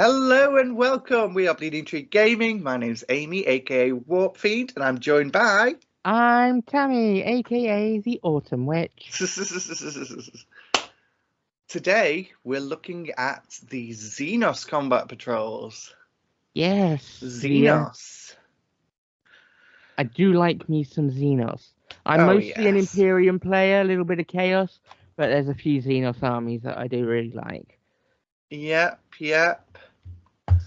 Hello and welcome. We are Bleeding Tree Gaming. My name's Amy, aka Warpfiend, and I'm joined by. I'm Tammy, aka the Autumn Witch. Today we're looking at the Xenos combat patrols. Yes, Xenos. I do like me some Xenos. I'm Oh, mostly an yes. Imperium player, a little bit of Chaos, but there's a few Xenos armies that I do really like. Yep.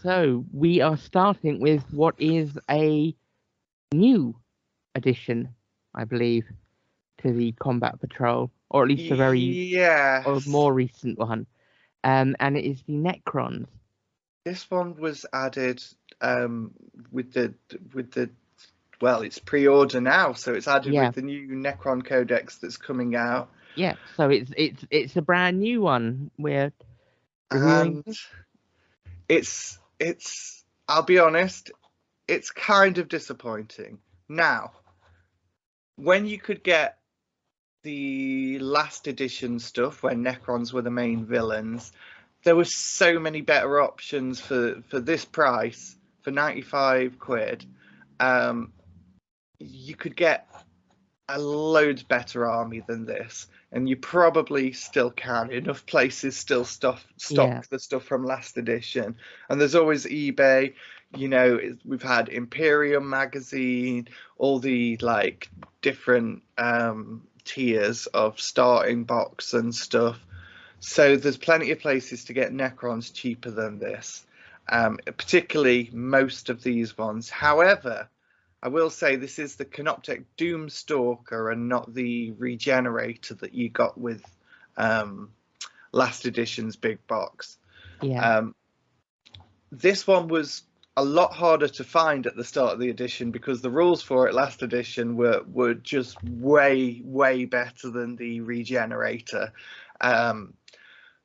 So we are starting with what is a new addition, I believe, to the combat patrol, or at least a more recent one. And it is the Necrons. This one was added with the well, it's pre-order now, so it's added with the new Necron Codex that's coming out. Yeah, so it's a brand new one. We're reviewing. And it's I'll be honest, it's kind of disappointing. Now, when you could get the last edition stuff when Necrons were the main villains, there were so many better options for this price, for 95 quid. You could get a loads better army than this, and you probably still can. Enough places still stock the stuff from last edition, and there's always eBay. You know, we've had Imperium magazine, all the like different tiers of starting box and stuff. So there's plenty of places to get Necrons cheaper than this, particularly most of these ones. However, I will say this is the Canoptek Doomstalker and not the Regenerator that you got with last edition's big box. This one was a lot harder to find at the start of the edition because the rules for it last edition were just way better than the Regenerator.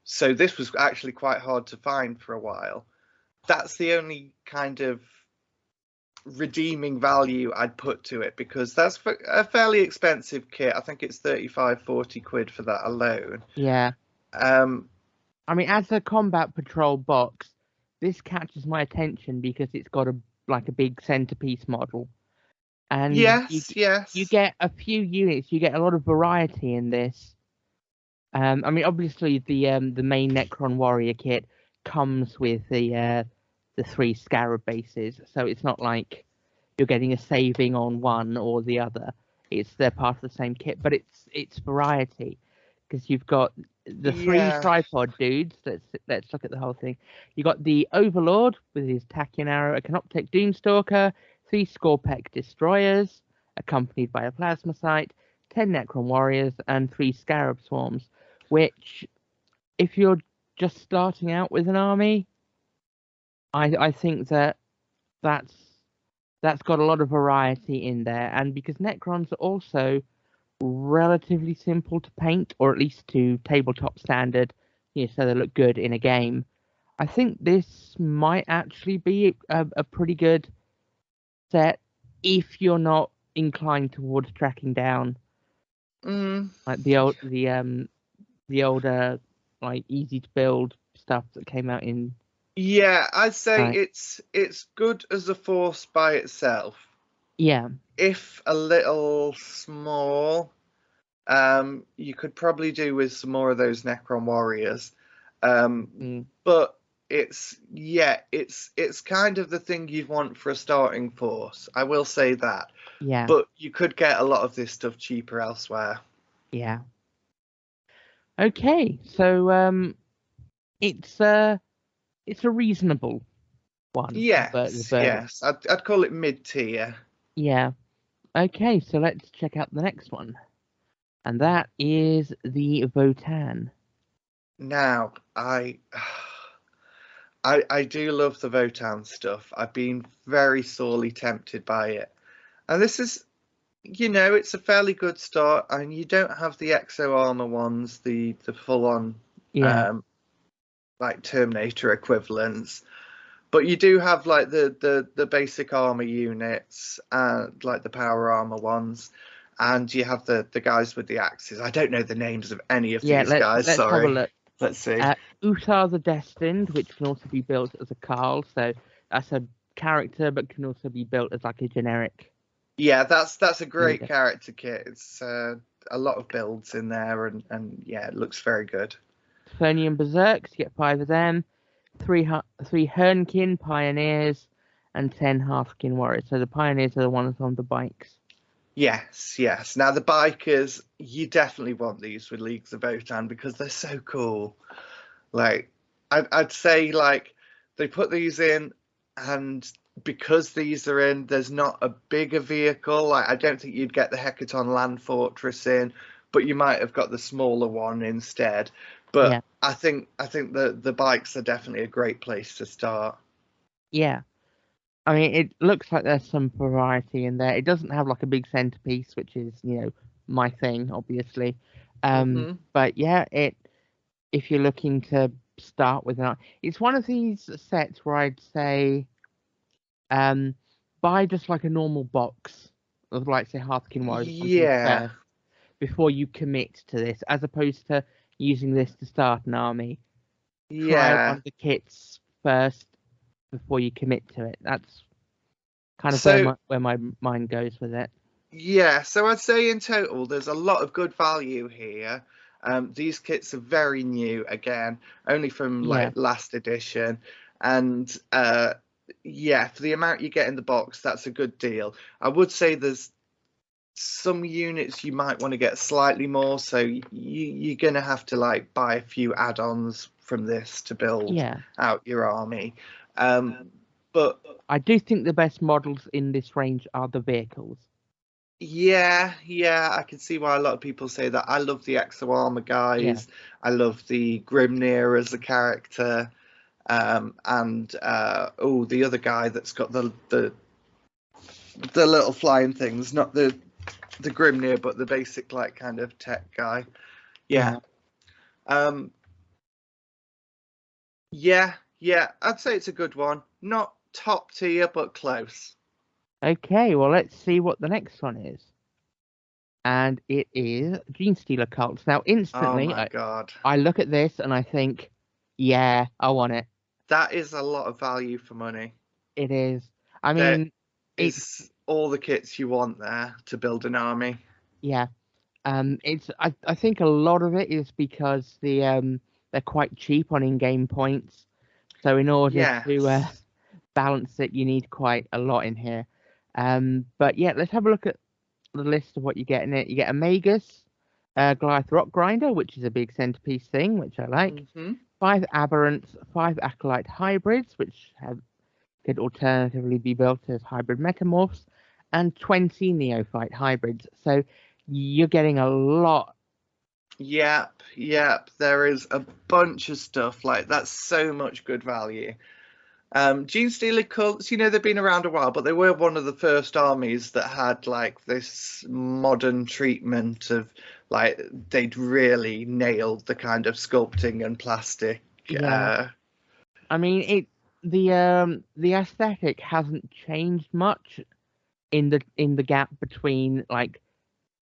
So this was actually quite hard to find for a while. That's the only kind of redeeming value I'd put to it, because that's a fairly expensive kit. I think it's 35-40 quid for that alone. I mean, as a combat patrol box, this catches my attention because it's got a big centerpiece model, and you get a few units. You get a lot of variety in this. I mean, obviously the main Necron warrior kit comes with the 3 Scarab bases, so it's not like you're getting a saving on one or the other. They're part of the same kit, but it's variety, because you've got the 3 tripod dudes. Let's look at the whole thing. You got the Overlord with his Tachyon Arrow, a Canoptek Doomstalker, 3 Scorpek Destroyers, accompanied by a Plasma Sight, 10 Necron Warriors, and 3 Scarab Swarms. Which, if you're just starting out with an army, I think that's got a lot of variety in there, and because Necrons are also relatively simple to paint, or at least to tabletop standard, so they look good in a game. I think this might actually be a pretty good set if you're not inclined towards tracking down like the older like easy to build stuff that came out in. Yeah, I'd say it's good as a force by itself. Yeah. If a little small, you could probably do with some more of those Necron warriors. But it's kind of the thing you'd want for a starting force. I will say that. Yeah. But you could get a lot of this stuff cheaper elsewhere. Yeah. Okay, so it's a reasonable one. Yes. I'd call it mid-tier. Yeah. Okay, so let's check out the next one, and that is the Votann. Now, I do love the Votann stuff. I've been very sorely tempted by it, and this is, it's a fairly good start, and you don't have the exo armor ones, the full-on like Terminator equivalents, but you do have like the basic armor units and like the power armor ones, and you have the guys with the axes. I don't know the names of any of these guys. Let's sorry. have a look. Let's see. Utah the Destined, which can also be built as a Carl, so that's a character, but can also be built as like a generic. Yeah, that's a great character kit. It's a lot of builds in there, and yeah, it looks very good. Fernian Berserks, you get 5 of them. 3 Hernkin Pioneers, and 10 Halfkin Warriors. So the Pioneers are the ones on the bikes. Yes. Now the bikers, you definitely want these with Leagues of Votan because they're so cool. Like, I'd say like they put these in, and because these are in, there's not a bigger vehicle. Like, I don't think you'd get the Hecaton Land Fortress in, but you might have got the smaller one instead. But yeah. I think the bikes are definitely a great place to start. Yeah. I mean, it looks like there's some variety in there. It doesn't have like a big centerpiece, which is, my thing, obviously. But yeah, if you're looking to start with it's one of these sets where I'd say, buy just like a normal box of, like, say, Hearthkin Warriors first before you commit to this, as opposed to using this to start an army. Try one of the kits first before you commit to it. That's kind of where my mind goes with it. Yeah, so I'd say in total there's a lot of good value here. These kits are very new, again, only from last edition, and for the amount you get in the box, that's a good deal. I would say there's some units you might want to get slightly more, so you're gonna have to like buy a few add-ons from this to build out your army. But I do think the best models in this range are the vehicles. Yeah, I can see why a lot of people say that. I love the Exo Armor guys. I love the Grimnir as a character, and the other guy that's got the little flying things, not the Grimnir, but the basic like kind of tech guy. Yeah. I'd say it's a good one. Not top tier, but close. Okay, well, let's see what the next one is. And it is Genestealer Cults. Now, instantly, I look at this and I think, yeah, I want it. That is a lot of value for money. It is. I mean, it's all the kits you want there to build an army. Yeah. I think a lot of it is because they're quite cheap on in-game points. So in order to balance it, you need quite a lot in here. But yeah, let's have a look at the list of what you get in it. You get a Magus, Goliath Rock Grinder, which is a big centerpiece thing, which I like. 5 Aberrants, 5 Acolyte Hybrids, which could alternatively be built as hybrid metamorphs, and 20 Neophyte Hybrids. So you're getting a lot. Yep. There is a bunch of stuff. Like, that's so much good value. Genestealer Cults, they've been around a while, but they were one of the first armies that had like this modern treatment of like they'd really nailed the kind of sculpting and plastic. I mean, the aesthetic hasn't changed much in the gap between like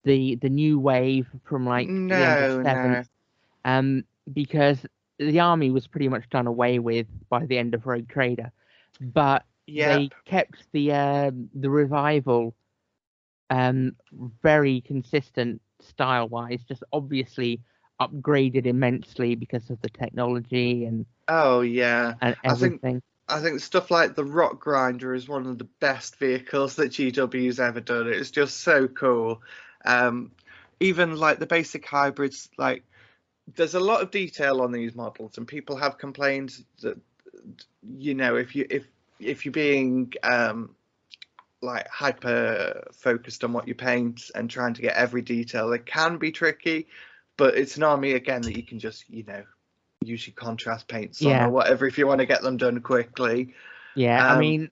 the new wave from like the end of 7th, because the army was pretty much done away with by the end of Rogue Trader, but they kept the revival very consistent style wise, just obviously upgraded immensely because of the technology and and everything. I think stuff like the Rock Grinder is one of the best vehicles that GW's ever done. It's just so cool. Even like the basic hybrids, like there's a lot of detail on these models, and people have complained that if you're being like hyper focused on what you paint and trying to get every detail, it can be tricky. But it's an army again that you can just use your contrast paints on or whatever if you want to get them done quickly. I mean,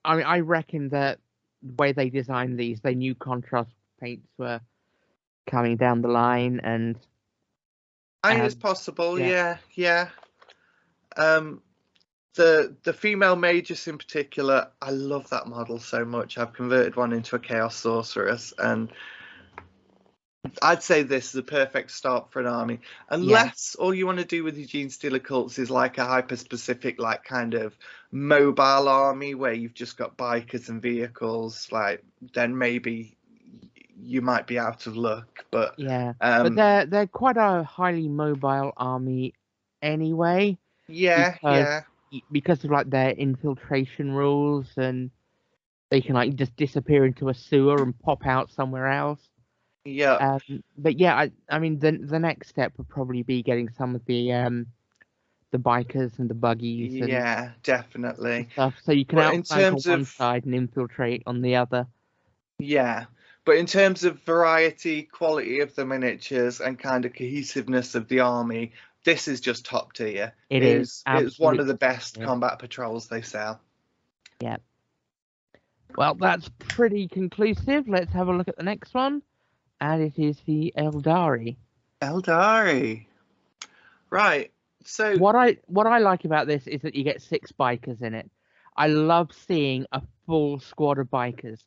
I reckon that the way they designed these, they knew contrast paints were coming down the line, and it's possible. The female magus in particular, I love that model so much. I've converted one into a chaos sorceress, and I'd say this is a perfect start for an army, unless all you want to do with your Genestealer Cults is like a hyper-specific, like kind of mobile army where you've just got bikers and vehicles. Like, then maybe you might be out of luck. But but they're quite a highly mobile army anyway. Because of like their infiltration rules, and they can like just disappear into a sewer and pop out somewhere else. Yeah. But I mean the next step would probably be getting some of the bikers and the buggies. Yeah, definitely. And stuff, so you can outflank on one side and infiltrate on the other. Yeah, but in terms of variety, quality of the miniatures, and kind of cohesiveness of the army, this is just top tier. It's one of the best combat patrols they sell. Yeah. Well, that's pretty conclusive. Let's have a look at the next one. And it is the Eldari. Right. So what I like about this is that you get 6 bikers in it. I love seeing a full squad of bikers.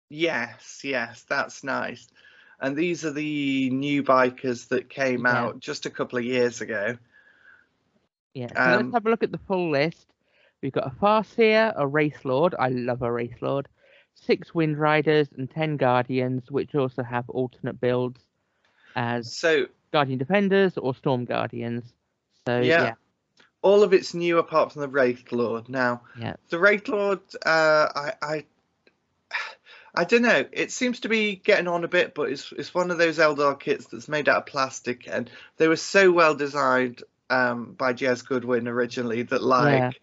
Yes, that's nice. And these are the new bikers that came out just a couple of years ago. Yeah, so let's have a look at the full list. We've got a Farseer, a Wraith Lord. I love a Wraith Lord. 6 Wind Riders and 10 Guardians, which also have alternate builds as Guardian Defenders or Storm Guardians. So yeah. All of it's new apart from the Wraith Lord. Now, the Wraith Lord, I don't know. It seems to be getting on a bit, but it's one of those Eldar kits that's made out of plastic, and they were so well designed by Jez Goodwin originally that literally.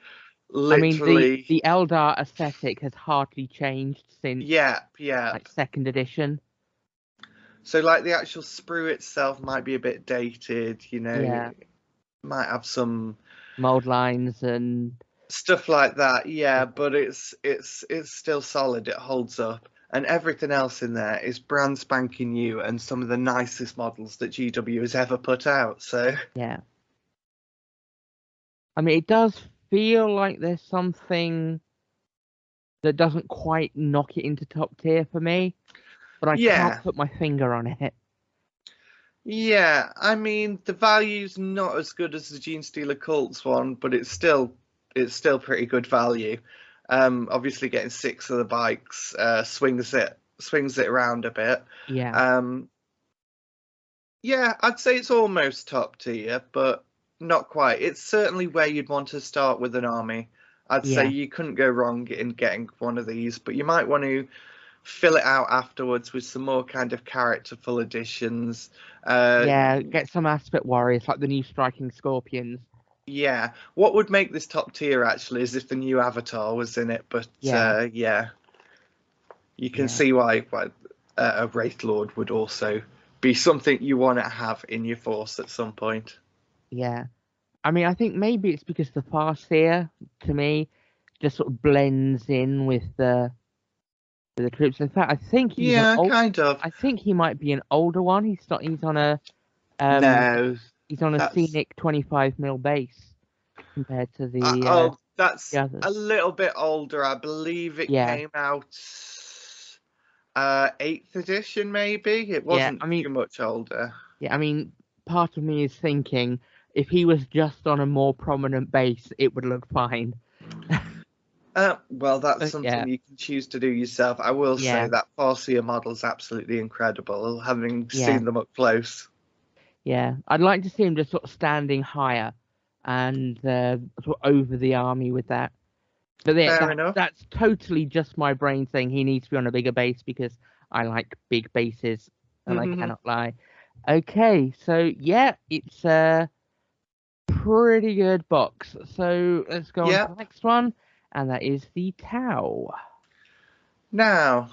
I mean, the Eldar aesthetic has hardly changed since like 2nd edition. So like the actual sprue itself might be a bit dated, you know. Might have some mold lines and stuff like that. But it's still solid. It holds up. And everything else in there is brand spanking new and some of the nicest models that GW has ever put out. So yeah. I mean, it does feel like there's something that doesn't quite knock it into top tier for me, but I can't put my finger on it. Yeah, I mean, the value's not as good as the Genestealer Cults one, but it's still pretty good value. Obviously getting 6 of the bikes swings it around a bit. I'd say it's almost top tier, but not quite. It's certainly where you'd want to start with an army. I'd say you couldn't go wrong in getting one of these, but you might want to fill it out afterwards with some more kind of characterful additions. Get some aspect warriors like the new Striking Scorpions. Yeah, what would make this top tier actually is if the new avatar was in it, but you can see why a Wraith Lord would also be something you want to have in your force at some point. Yeah, I mean, I think maybe it's because the Farseer, to me, just sort of blends in with the troops. In fact, I think he's kind of. I think he might be an older one. He's on a no. He's on a scenic 25mm base compared to the. That's the others. A little bit older. I believe it came out 8th edition, maybe. It wasn't too much older. Yeah, I mean, part of me is thinking if he was just on a more prominent base, it would look fine. Well, that's something you can choose to do yourself. I will say that Farseer model is absolutely incredible, having seen them up close. Yeah, I'd like to see him just sort of standing higher and sort of over the army with that. But Fair enough. That's totally just my brain saying he needs to be on a bigger base because I like big bases and I cannot lie. Okay, so it's a pretty good box. So let's go on to the next one, and that is the Tau. Now,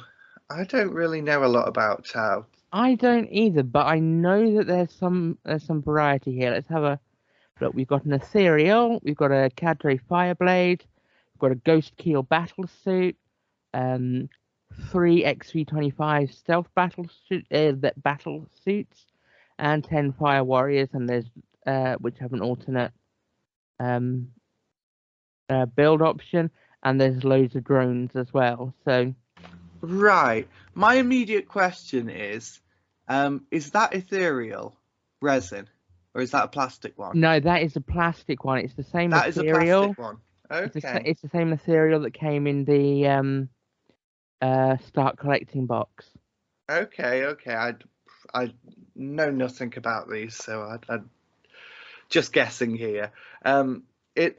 I don't really know a lot about Tau. I don't either, but I know that there's some variety here. Let's have a look. We've got an Ethereal, we've got a Cadre Fireblade, we've got a Ghost Keel Battlesuit, 3 XV-25 Stealth battle suits, and 10 Fire Warriors, and there's which have an alternate build option, and there's loads of drones as well. So. Right. My immediate question is, Is that ethereal resin, or is that a plastic one? No, that is a plastic one. It's the same That material. Is a plastic one. Okay. It's the same material that came in the Start Collecting box. Okay. I know nothing about these, so I'd just guessing here. It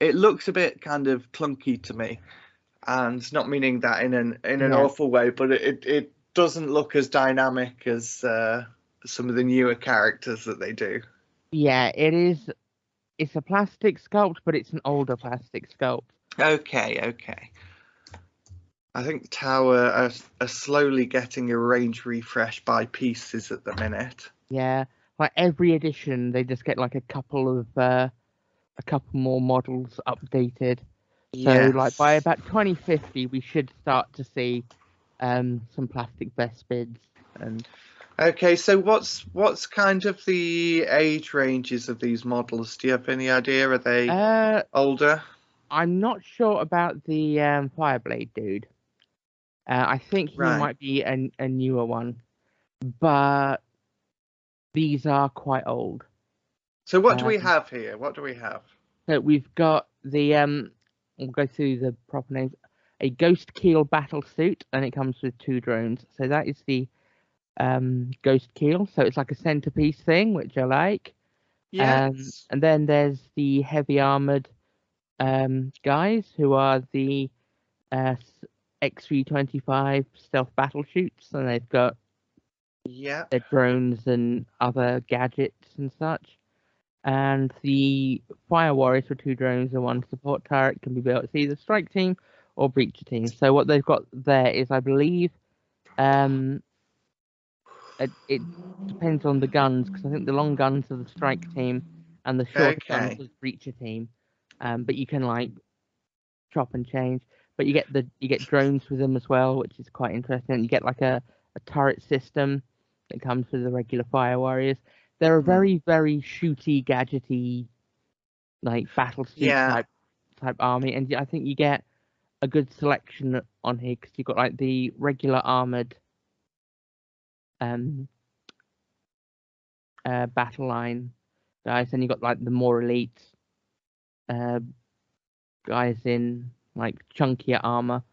looks a bit kind of clunky to me, and not meaning that in an awful way, but it doesn't look as dynamic as some of the newer characters that they do. Yeah, it is. It's a plastic sculpt, but it's an older plastic sculpt. Okay. I think Tower are slowly getting a range refresh by pieces at the minute. Yeah, like every edition, they just get like a couple more models updated. So like by about 2050, we should start to see some plastic Vespids and. Okay, so what's kind of the age ranges of these models? Do you have any idea? Are they older? I'm not sure about the Fireblade dude. I think he might be a newer one, but these are quite old. So what do we have here? What do we have? So we've got the we'll go through the proper names. A Ghost Keel battle suit, and it comes with 2 drones. So that is the Ghost Keel. So it's like a centerpiece thing, which I like. Yes. And then there's the heavy armored guys who are the X325 stealth battle shoots, and they've got their drones and other gadgets and such. And the Fire Warriors for 2 drones and 1 support turret can be built as either strike team or breacher team. So what they've got there is, I believe, it depends on the guns, because I think the long guns are the strike team and the short guns are the breacher team. But you can like chop and change. But you get drones with them as well, which is quite interesting. You get like a turret system that comes with the regular Fire Warriors. They're a very, very shooty, gadgety, like battle suit type army, and I think you get a good selection on here because you've got like the regular armored battle line guys, and you got like the more elite guys in like chunkier armor,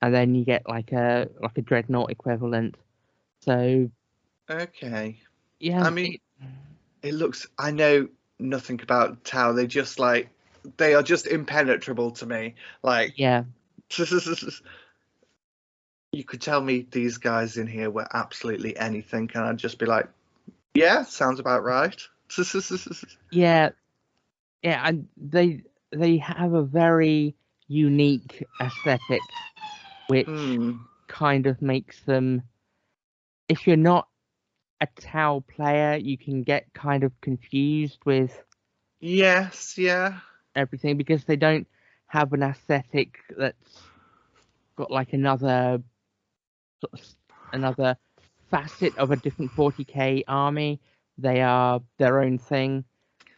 and then you get like a dreadnought equivalent. So yeah, I mean, it looks. I know nothing about Tau. They are just impenetrable to me. Like you could tell me these guys in here were absolutely anything, and I'd just be like, yeah, sounds about right. yeah, and they have a very unique aesthetic, which kind of makes them, if you're not a Tau player, you can get kind of confused with everything, because they don't have an aesthetic that's got like another facet of a different 40k army. They are their own thing.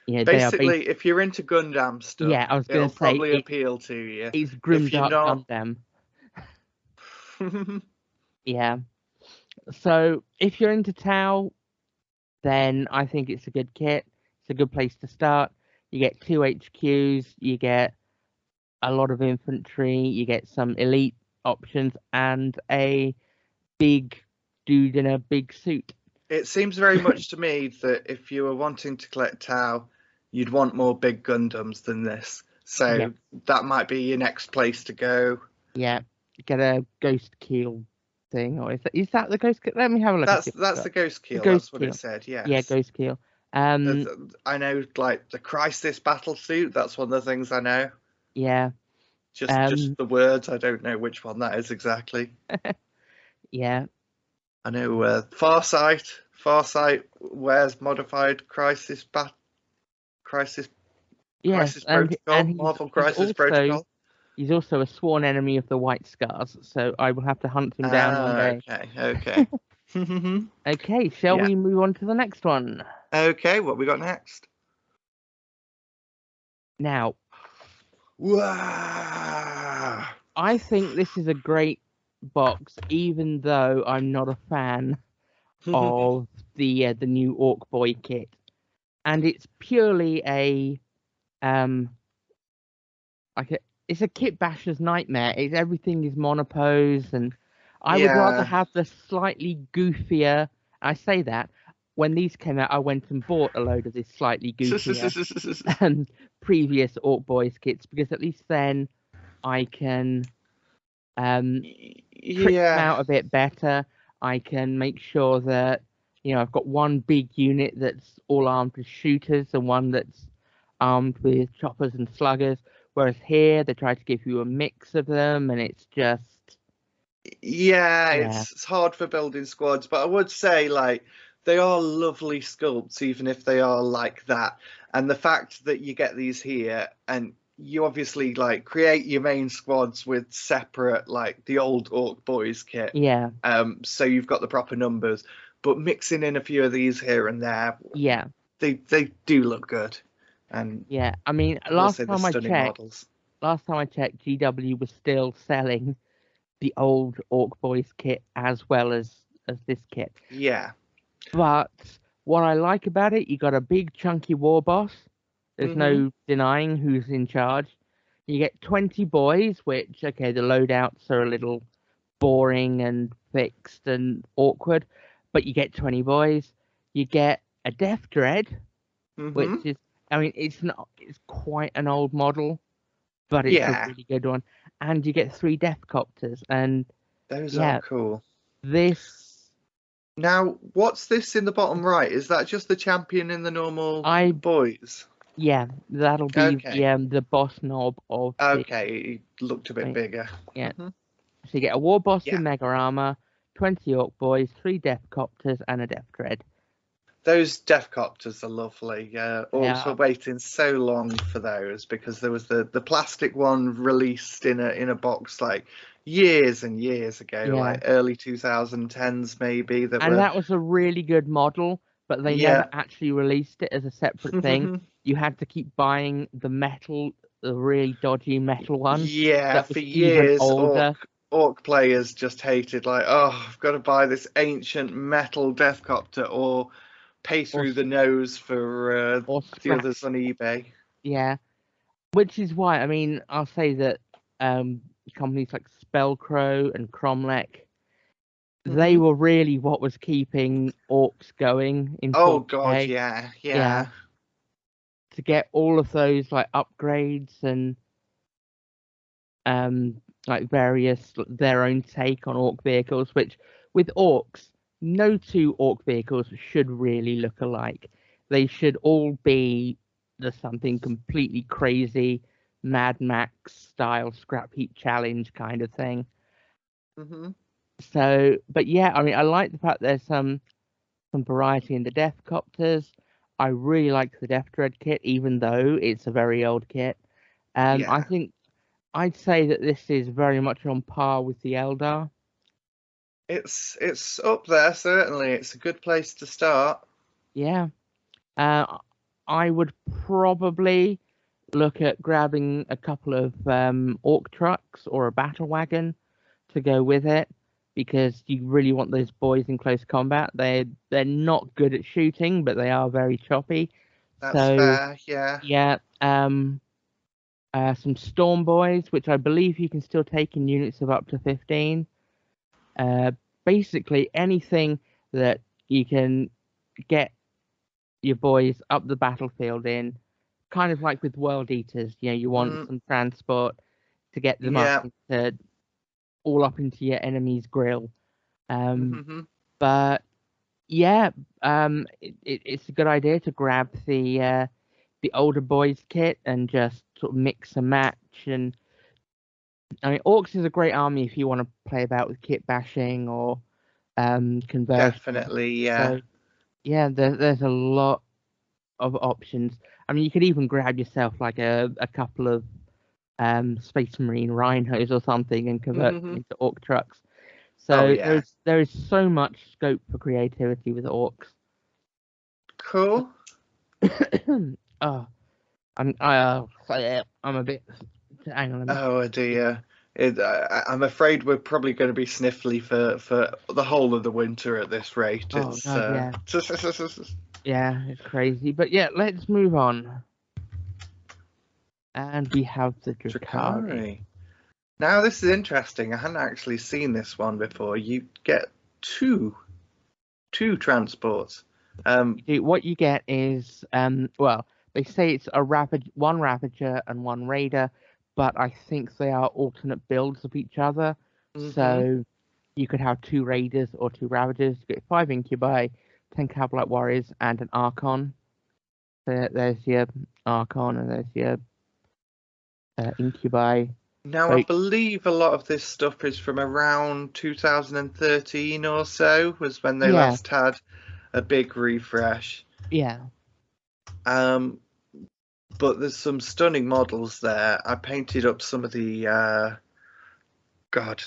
Yeah, basically, if you're into Gundam stuff, I was going to say probably appeal to you. It's grimdark Gundam. Yeah. So if you're into Tau, then I think it's a good kit. It's a good place to start. You get 2 HQs, you get a lot of infantry, you get some elite options, and a big dude in a big suit. It seems very much to me that if you were wanting to collect Tau, you'd want more big Gundams than this. So that might be your next place to go. Yeah, get a Ghost Keel thing, or is that the Ghost Keel? Let me have a look. That's the Ghost Keel. That's what it said. Yes. Yeah, Ghost Keel. I know, like the Crisis battle suit. That's one of the things I know. Yeah. Just the words. I don't know which one that is exactly. Yeah. I know Farsight. Farsight wears modified Crisis Crisis Protocol. Marvel Crisis Protocol. He's also a sworn enemy of the White Scars, so I will have to hunt him down one day. Okay. Okay, shall we move on to the next one? Okay, what we got next? Now, wow. I think this is a great box, even though I'm not a fan of the new Orc Boy kit, and it's purely it's a kit basher's nightmare. Everything is monopose, and I would rather have the slightly goofier. I say that when these came out, I went and bought a load of this slightly goofier previous Orc Boys kits, because at least then I can trick them out a bit better. I can make sure that I've got one big unit that's all armed with shooters and one that's armed with choppers and sluggers. Whereas here they try to give you a mix of them, and it's just it's hard for building squads. But I would say, like, they are lovely sculpts, even if they are like that. And the fact that you get these here, and you obviously like create your main squads with separate, like the old Orc Boys kit. Yeah. So you've got the proper numbers, but mixing in a few of these here and there. Yeah. They do look good. And yeah, I mean, last time I checked, GW was still selling the old Orc Boys kit as well as this kit. Yeah. But what I like about it, you got a big chunky war boss. There's no denying who's in charge. You get 20 boys, which, okay, the loadouts are a little boring and fixed and awkward, but you get 20 boys. You get a Death Dread, which is, I mean, it's quite an old model, but it's a really good one. And you get 3 Death Copters, and those are cool. This now, what's this in the bottom right? Is that just the champion in the normal boys? Yeah, that'll be the boss knob of. Okay, it looked a bit bigger. Yeah. So you get a war boss in mega armor, 20 Orc Boys, 3 Death Copters, and a Death Dread. Those Death Copters are lovely. Orcs were waiting so long for those, because there was the plastic one released in a box like years and years ago, like early 2010s maybe. That was a really good model, but they never actually released it as a separate thing. You had to keep buying the really dodgy metal one. Yeah, for years, Orc players just hated, like, oh, I've got to buy this ancient metal Death Copter, or pay through the nose for the others on eBay. Yeah, which is why, I mean, I'll say that companies like Spellcrow and Cromlech, they were really what was keeping Orcs going in 4K. Oh god, yeah. To get all of those like upgrades and like various their own take on Orc vehicles, which with Orcs, no 2 Orc vehicles should really look alike. They should all be something completely crazy, Mad Max style scrap heap challenge kind of thing. So, but yeah, I mean, I like the fact there's some variety in the Death Copters. I really like the Death Dread kit, even though it's a very old kit. I think I'd say that this is very much on par with the Eldar. It's up there, certainly. It's a good place to start. Yeah. I would probably look at grabbing a couple of Orc trucks or a battle wagon to go with it, because you really want those boys in close combat. They're not good at shooting, but they are very choppy. That's fair, yeah. Yeah. Some Storm Boys, which I believe you can still take in units of up to 15. Basically anything that you can get your boys up the battlefield in, kind of like with World Eaters. You want some transport to get them all up into your enemy's grill. But yeah, it's a good idea to grab the older boys kit and just sort of mix and match. And I mean, Orcs is a great army if you want to play about with kit bashing or conversion. Definitely, yeah. So, yeah, there's a lot of options. I mean, you could even grab yourself like a couple of Space Marine Rhinos or something and convert them into Orc trucks. So there is so much scope for creativity with Orcs. Cool. I'm a bit. Hang on a minute. Oh dear. I'm afraid we're probably going to be sniffly for the whole of the winter at this rate. Oh, God, yeah. It's Yeah, it's crazy. But yeah, let's move on. And we have the Drukhari. Now, this is interesting. I hadn't actually seen this one before. You get two transports. What you get is, well, they say it's one Ravager and one Raider, but I think they are alternate builds of each other. Mm-hmm. So you could have 2 Raiders or 2 Ravagers. You get 5 Incubi, 10 Cavalite Warriors, and an Archon. There's your Archon, and there's your Incubi. Now, I believe a lot of this stuff is from around 2013 or so, was when they last had a big refresh. Yeah. But there's some stunning models there. I painted up some of the God,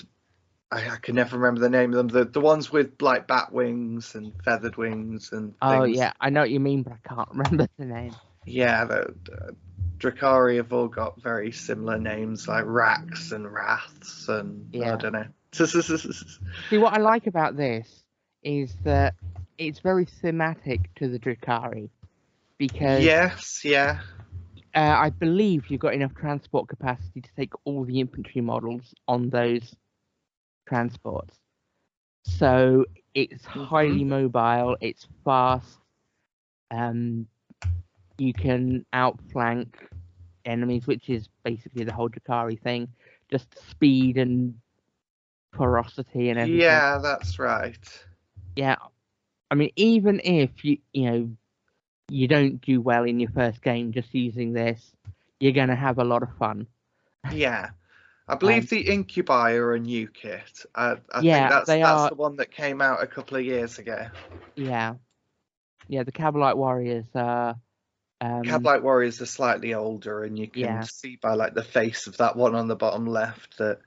I can never remember the name of them. The ones with like bat wings and feathered wings and things. Oh yeah, I know what you mean, but I can't remember the name. Yeah, the Drukhari have all got very similar names like Rax and Wraths and I don't know. See, what I like about this is that it's very thematic to the Drukhari because I believe you've got enough transport capacity to take all the infantry models on those transports. So it's highly mobile, it's fast, you can outflank enemies, which is basically the whole Drukhari thing, just speed and ferocity and everything. Yeah, that's right. Yeah, I mean, even if you don't do well in your first game just using this, you're going to have a lot of fun. Yeah. I believe the Incubi are a new kit. I think that's the one that came out a couple of years ago. Yeah. Yeah, the Cavalite Warriors are... Cavalite Warriors are slightly older, and you can see by like the face of that one on the bottom left that...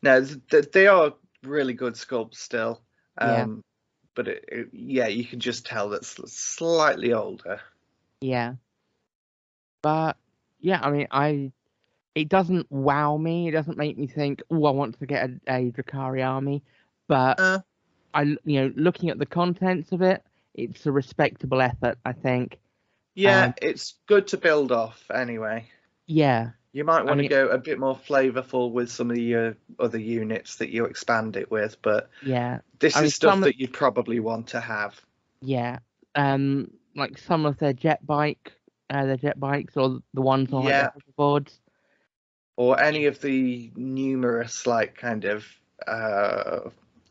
No, they are really good sculpts still. But you can just tell that's slightly older. Yeah. But, yeah, I mean, it doesn't wow me. It doesn't make me think, oh, I want to get a Drukhari army. But looking at the contents of it, it's a respectable effort, I think. Yeah, it's good to build off anyway. Yeah. You might want to go a bit more flavorful with some of your other units that you expand it with, but this is stuff that you probably want to have. Yeah. Like some of their jet bikes or the ones on the hoverboards. Or any of the numerous like kind of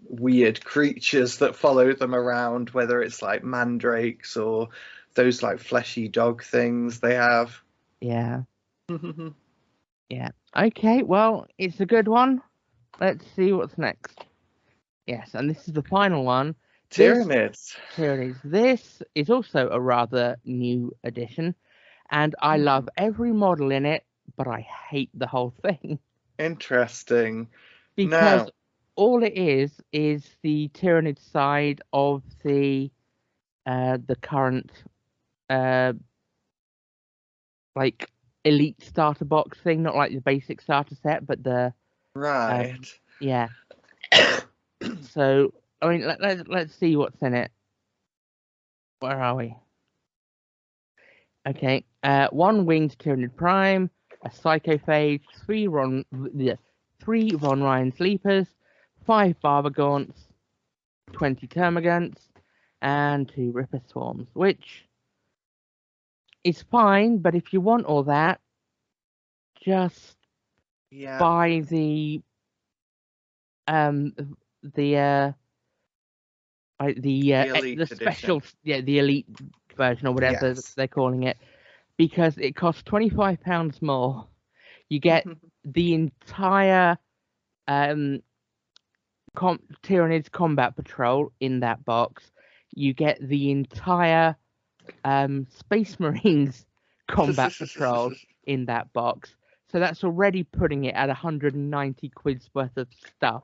weird creatures that follow them around, whether it's like mandrakes or those like fleshy dog things they have. Yeah. Yeah. Okay, well, it's a good one. Let's see what's next. Yes, and this is the final one. Tyranids. This is also a rather new addition, and I love every model in it, but I hate the whole thing. Interesting. Because all it is the Tyranid side of the current like elite starter box thing, not like the basic starter set, but the So I mean, let's see what's in it. Where are we? Okay, 1 winged Tyranid Prime, a Psychophage, 3 Von Ryan Sleepers, 5 Barber Gaunts, 20 Termagants, and 2 Ripper Swarms, which is fine, but if you want all that, just buy the special, the elite version or whatever they're calling it, because it costs £25 more. You get the entire Tyranids Combat Patrol in that box. You get the entire Space Marines Combat Patrol in that box. So that's already putting it at 190 quid's worth of stuff.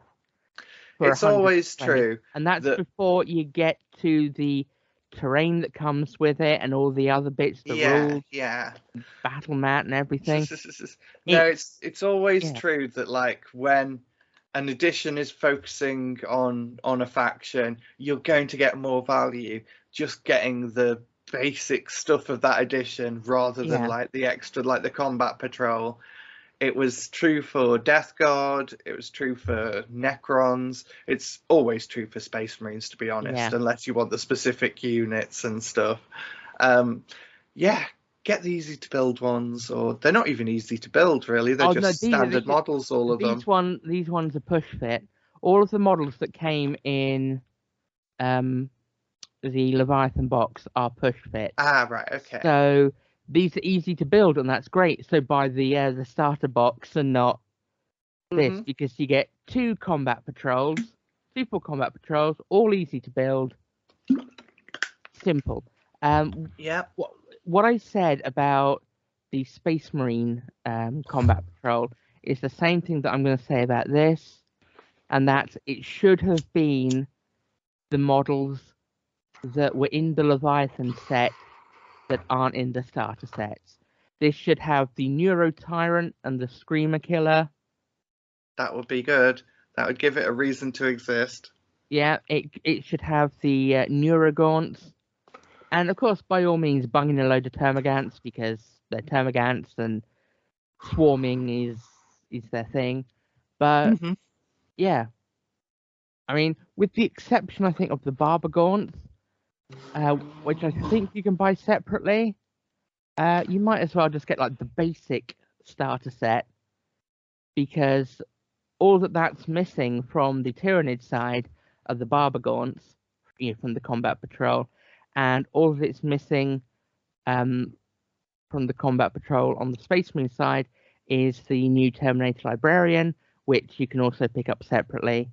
It's always true. And that's before you get to the terrain that comes with it and all the other bits, the rules, battle mat and everything. No, it's always true that like when an edition is focusing on a faction, you're going to get more value just getting the basic stuff of that edition rather than like the extra, like the combat patrol. It was true for Death Guard, it was true for Necrons, it's always true for Space Marines, to be honest, unless you want the specific units and stuff. Get the easy to build ones, or they're not even easy to build, really. They're just standard models, all of them. These ones are push fit. All of the models that came in the Leviathan box are push fit. Ah, right, okay. So these are easy to build, and that's great. So buy the starter box and not this, because you get 2 combat patrols, 2 full combat patrols, all easy to build, simple. What I said about the Space Marine combat patrol is the same thing that I'm going to say about this, and that's it should have been the models that were in the Leviathan set that aren't in the starter sets. This should have the Neuro Tyrant and the Screamer Killer. That would be good. That would give it a reason to exist. Yeah, it should have the Neurogaunts. And of course, by all means, bung in a load of Termagants, because they're Termagants and swarming is their thing. But yeah, I mean, with the exception, I think, of the Barbagaunts, which I think you can buy separately, you might as well just get like the basic starter set, because all that's missing from the Tyrannid side of the Barbagaunts, from the Combat Patrol, and all of it's missing from the Combat Patrol on the Space Marine side is the new Terminator Librarian, which you can also pick up separately.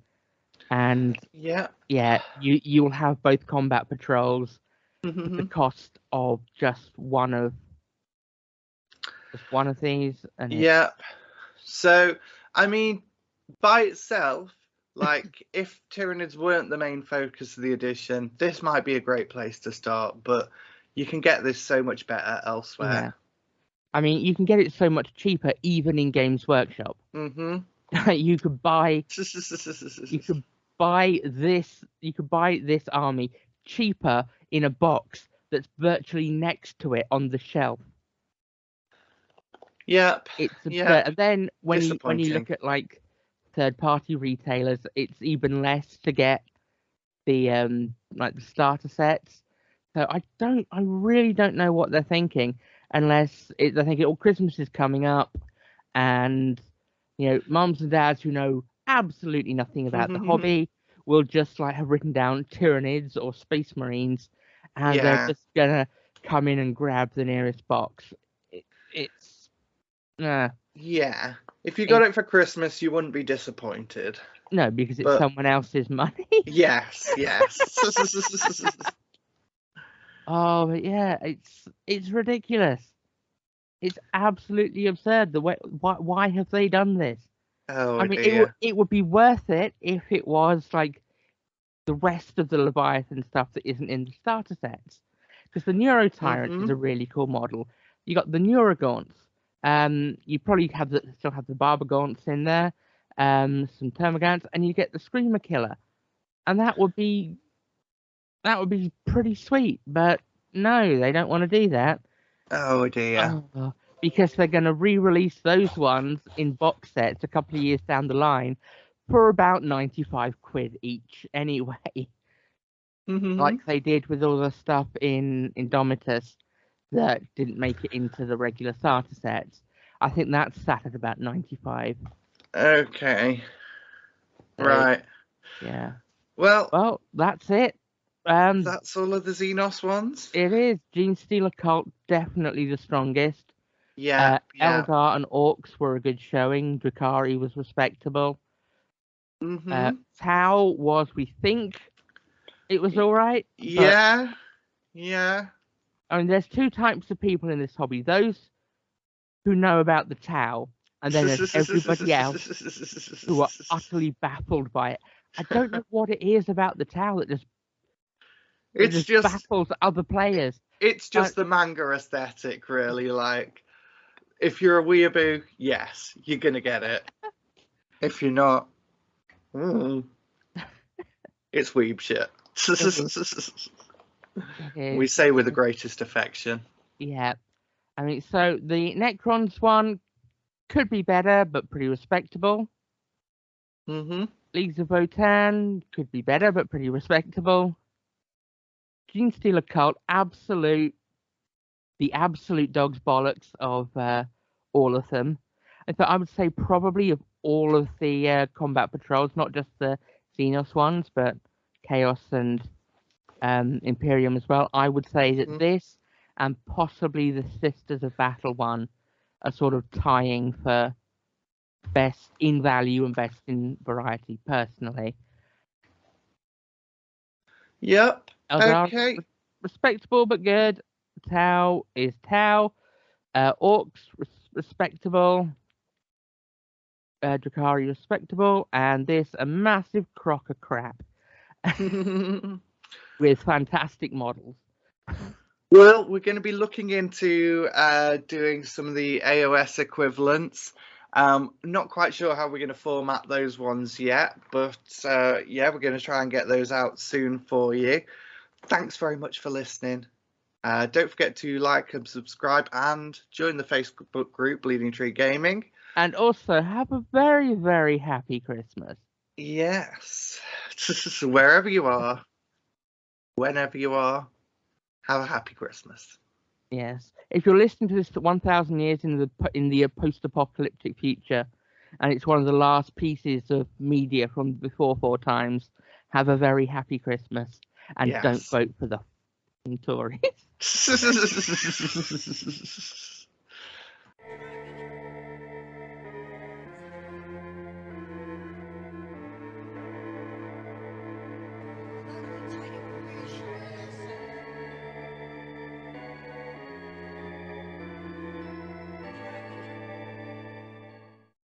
And you will have both combat patrols at the cost of just one of these. And so I mean, by itself, like if Tyranids weren't the main focus of the edition, this might be a great place to start, but you can get this so much better elsewhere. I mean, you can get it so much cheaper even in Games Workshop. You could buy this army cheaper in a box that's virtually next to it on the shelf. It's absurd. And then when you look at like third-party retailers, it's even less to get the like the starter sets. So I really don't know what they're thinking, unless they're thinking, oh, Christmas is coming up, and mums and dads who know absolutely nothing about the hobby will just like have written down Tyranids or Space Marines, and they're just gonna come in and grab the nearest box. If you got it for Christmas, you wouldn't be disappointed. No, because it's someone else's money. Yes. Oh, but yeah, it's ridiculous. It's absolutely absurd. Why have they done this? I mean, it would be worth it if it was like the rest of the Leviathan stuff that isn't in the starter sets. Because the Neuro Tyrant is a really cool model. You got the Neurogaunts. You probably still have the Barbagaunts in there, some Termagants, and you get the Screamer Killer, and that would be pretty sweet. But no, they don't want to do that. Oh dear. Because they're going to re-release those ones in box sets a couple of years down the line for about 95 quid each anyway. Like they did with all the stuff in Indomitus that didn't make it into the regular starter sets. I think that's sat at about 95. Okay. Right. Yeah. Well, that's it. That's all of the Xenos ones? It is. Genestealer Cult, definitely the strongest. Eldar and Orcs were a good showing. Drakari was respectable. Tau was, we think, it was all right. Yeah. I mean, there's 2 types of people in this hobby. Those who know about the Tau, and then there's everybody else who are utterly baffled by it. I don't know what it is about the Tau that just It just baffles other players. It's just the manga aesthetic, really. Like, if you're a weeaboo, yes, you're gonna get it. If you're not, it's weeb shit. We say with the greatest affection. Yeah. I mean, so the Necrons one could be better, but pretty respectable. Leagues of Votann could be better, but pretty respectable. Genestealer Cult, the absolute dog's bollocks of all of them. And so I would say probably of all of the combat patrols, not just the Xenos ones, but Chaos and Imperium as well. I would say that this and possibly the Sisters of Battle one are sort of tying for best in value and best in variety, personally. Yep. Okay. Respectable but good. Tau is Tau. Orcs, respectable. Drakari, respectable. And this, a massive crock of crap. With fantastic models. Well, we're going to be looking into doing some of the AOS equivalents. Not quite sure how we're going to format those ones yet, but yeah, we're going to try and get those out soon for you. Thanks very much for listening. Don't forget to like and subscribe and join the Facebook group Bleeding Tree Gaming. And also have a very, very happy Christmas. Yes. Wherever you are, whenever you are, have a happy Christmas. Yes. If you're listening to this 1,000 years in the post-apocalyptic future, and it's one of the last pieces of media from before 4 times, have a very happy Christmas. And don't vote for the Tories.